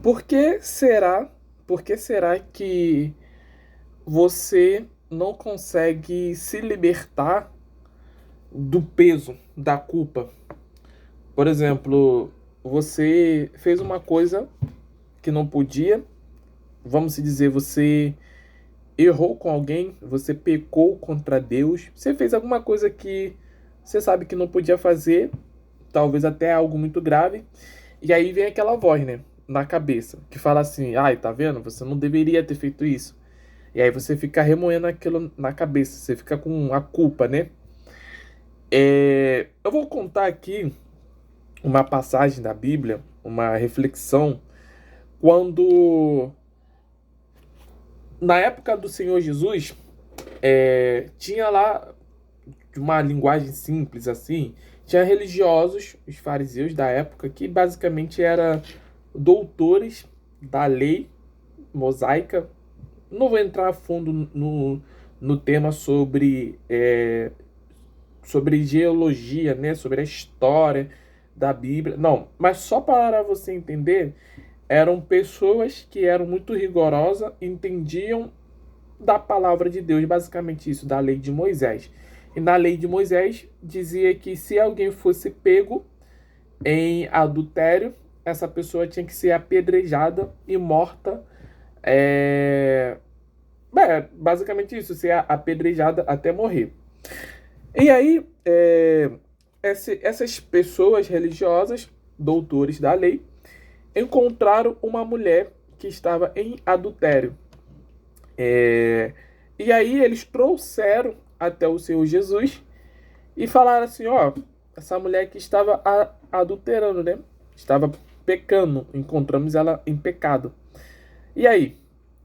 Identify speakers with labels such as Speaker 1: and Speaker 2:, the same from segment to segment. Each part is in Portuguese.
Speaker 1: por que será que você não consegue se libertar do peso, da culpa? Por exemplo, você fez uma coisa que não podia, vamos se dizer, você errou com alguém, você pecou contra Deus, você fez alguma coisa que você sabe que não podia fazer, talvez até algo muito grave, e aí vem aquela voz, né, na cabeça, que fala assim: ai, tá vendo? Você não deveria ter feito isso. E aí você fica remoendo aquilo na cabeça, você fica com a culpa, né? Eu vou contar aqui uma passagem da Bíblia, uma reflexão, quando na época do Senhor Jesus, tinha lá, de uma linguagem simples assim, tinha religiosos, os fariseus da época, que basicamente eram doutores da lei mosaica. Não vou entrar a fundo no tema sobre geologia, né? Sobre a história da Bíblia. Não, mas só para você entender, eram pessoas que eram muito rigorosas, entendiam da palavra de Deus, basicamente isso, da lei de Moisés. E na lei de Moisés dizia que se alguém fosse pego em adultério, essa pessoa tinha que ser apedrejada e morta. Basicamente isso, ser apedrejada até morrer. E aí, essas pessoas religiosas, doutores da lei, encontraram uma mulher que estava em adultério. E aí eles trouxeram até o Senhor Jesus e falaram assim: ó, essa mulher que estava adulterando, né? Estava pecando, encontramos ela em pecado. E aí,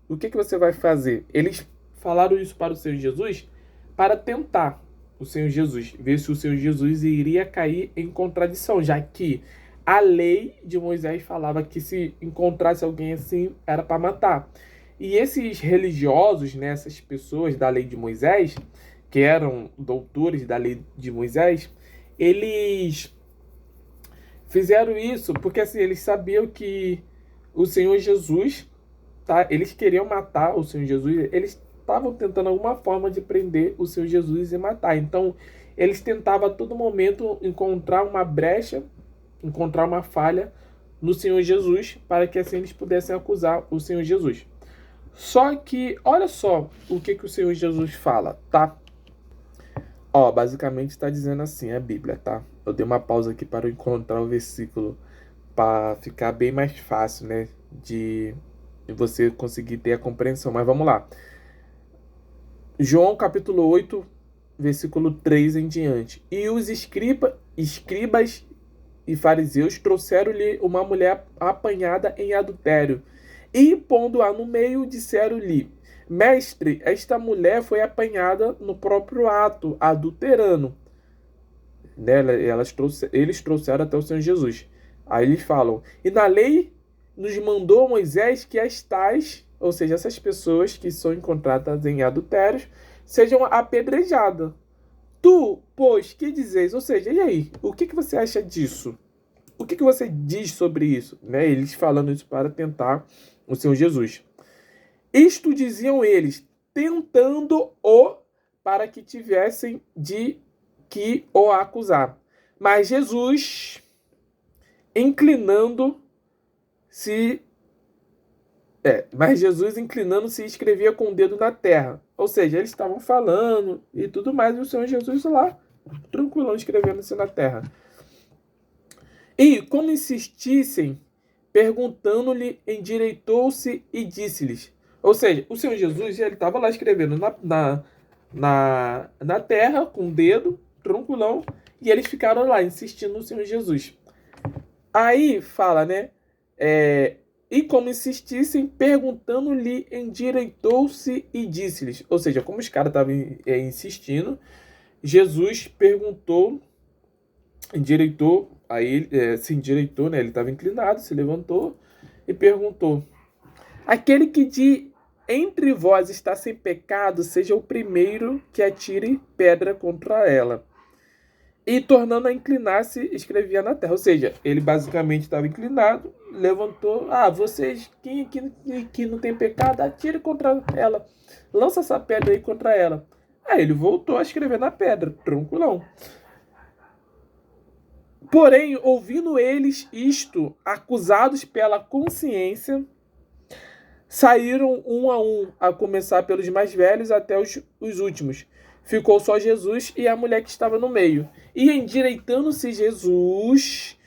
Speaker 1: o que você vai fazer? Eles falaram isso para o Senhor Jesus para tentar o Senhor Jesus, ver se o Senhor Jesus iria cair em contradição, já que a lei de Moisés falava que se encontrasse alguém assim, era para matar. E esses religiosos, né, essas pessoas da lei de Moisés, que eram doutores da lei de Moisés, eles fizeram isso porque assim, eles sabiam que o Senhor Jesus, tá? Eles queriam matar o Senhor Jesus, eles estavam tentando alguma forma de prender o Senhor Jesus e matar. Então, eles tentavam a todo momento encontrar uma brecha, encontrar uma falha no Senhor Jesus, para que assim eles pudessem acusar o Senhor Jesus. Só que, olha só o que o Senhor Jesus fala, tá? Ó, basicamente está dizendo assim, a Bíblia, tá? Eu dei uma pausa aqui para encontrar o versículo para ficar bem mais fácil, né? De você conseguir ter a compreensão. Mas vamos lá. João capítulo 8, versículo 3 em diante. E os escribas e fariseus trouxeram-lhe uma mulher apanhada em adultério. E, pondo-a no meio, disseram-lhe: Mestre, esta mulher foi apanhada no próprio ato, adulterando. Né? Eles trouxeram até o Senhor Jesus. Aí eles falam: E na lei nos mandou Moisés que as tais, ou seja, essas pessoas que são encontradas em adultérios, sejam apedrejadas. Tu, pois, que dizes? Ou seja, e aí? O que você acha disso? O que você diz sobre isso? Né? Eles falando isso para tentar o Senhor Jesus. Isto diziam eles, tentando-o para que tivessem de que o acusar. Mas Jesus, inclinando-se, escrevia com o dedo na terra. Ou seja, eles estavam falando e tudo mais, e o Senhor Jesus lá, tranquilão, escrevendo-se na terra. E, como insistissem, perguntando-lhe, endireitou-se e disse-lhes. Ou seja, o Senhor Jesus, ele estava lá escrevendo na terra, com o dedo, tranquilão, e eles ficaram lá, insistindo no Senhor Jesus. Aí fala, né? E como insistissem, perguntando-lhe, endireitou-se e disse-lhes. Ou seja, como os caras estavam insistindo, Jesus perguntou, endireitou, aí se endireitou, né? Ele estava inclinado, se levantou e perguntou: Aquele que de entre vós está sem pecado, seja o primeiro que atire pedra contra ela. E tornando a inclinar-se, escrevia na terra. Ou seja, ele basicamente estava inclinado levantou. Vocês que não tem pecado, atire contra ela. Lança essa pedra aí contra ela. Aí ele voltou a escrever na pedra, tranquilão. Porém, ouvindo eles isto, acusados pela consciência, saíram um, a começar pelos mais velhos até os últimos. Ficou só Jesus e a mulher que estava no meio. E endireitando-se Jesus,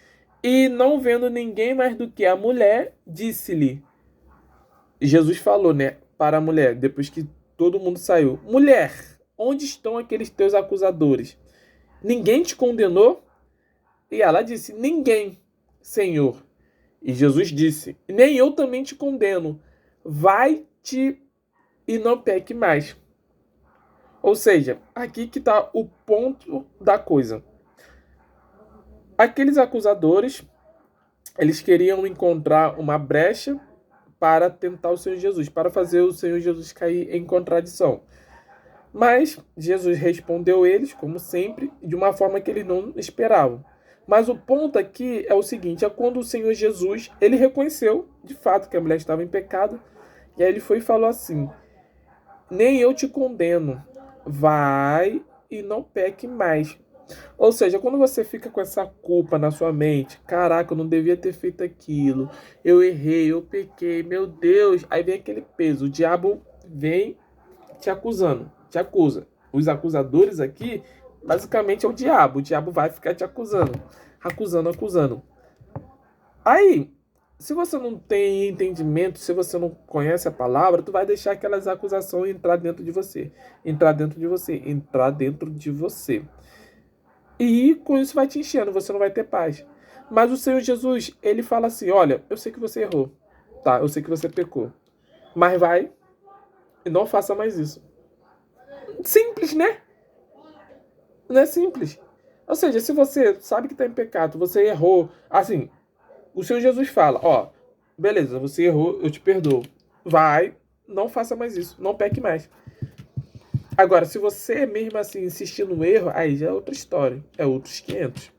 Speaker 1: e não vendo ninguém mais do que a mulher, disse-lhe. Jesus falou, né, para a mulher, depois que todo mundo saiu: mulher, onde estão aqueles teus acusadores? Ninguém te condenou? E ela disse: ninguém, Senhor. E Jesus disse: nem eu também te condeno. Vai-te e não peque mais. Ou seja, aqui que está o ponto da coisa. Aqueles acusadores, eles queriam encontrar uma brecha para tentar o Senhor Jesus, para fazer o Senhor Jesus cair em contradição. Mas Jesus respondeu eles, como sempre, de uma forma que eles não esperavam. Mas o ponto aqui é o seguinte: é quando o Senhor Jesus, ele reconheceu de fato que a mulher estava em pecado, e aí ele foi e falou assim: nem eu te condeno, vai e não peque mais. Ou seja, quando você fica com essa culpa na sua mente: caraca, eu não devia ter feito aquilo, eu errei, eu pequei, meu Deus, aí vem aquele peso, o diabo vem te acusando, te acusa. Os acusadores aqui, basicamente é o diabo vai ficar te acusando, acusando. Aí, se você não tem entendimento, se você não conhece a palavra, tu vai deixar aquelas acusações entrar dentro de você, entrar dentro de você. E com isso vai te enchendo, você não vai ter paz. Mas o Senhor Jesus, ele fala assim: olha, eu sei que você errou, tá? Eu sei que você pecou, mas vai e não faça mais isso. Simples, né? Não é simples. Ou seja, se você sabe que está em pecado, você errou, assim, o Senhor Jesus fala: ó, beleza, você errou, eu te perdoo. Vai, não faça mais isso, não peque mais. Agora, se você mesmo assim insistir no erro, aí já é outra história, é outros 500,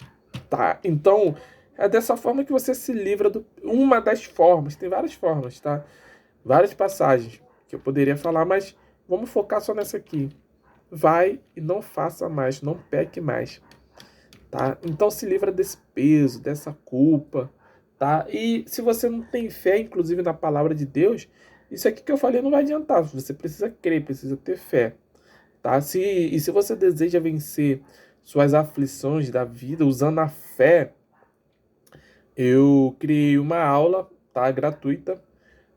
Speaker 1: tá? Então, é dessa forma que você se livra do... Uma das formas, tem várias formas, tá? Várias passagens que eu poderia falar, mas vamos focar só nessa aqui. Vai e não faça mais, não peque mais, tá? Então se livra desse peso, dessa culpa, tá? E se você não tem fé, inclusive na palavra de Deus, isso aqui que eu falei não vai adiantar. Você precisa crer, precisa ter fé, tá? E se você deseja vencer suas aflições da vida usando a fé, eu criei uma aula, tá? Gratuita,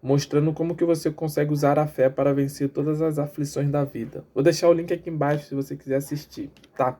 Speaker 1: mostrando como que você consegue usar a fé para vencer todas as aflições da vida. Vou deixar o link aqui embaixo se você quiser assistir, tá?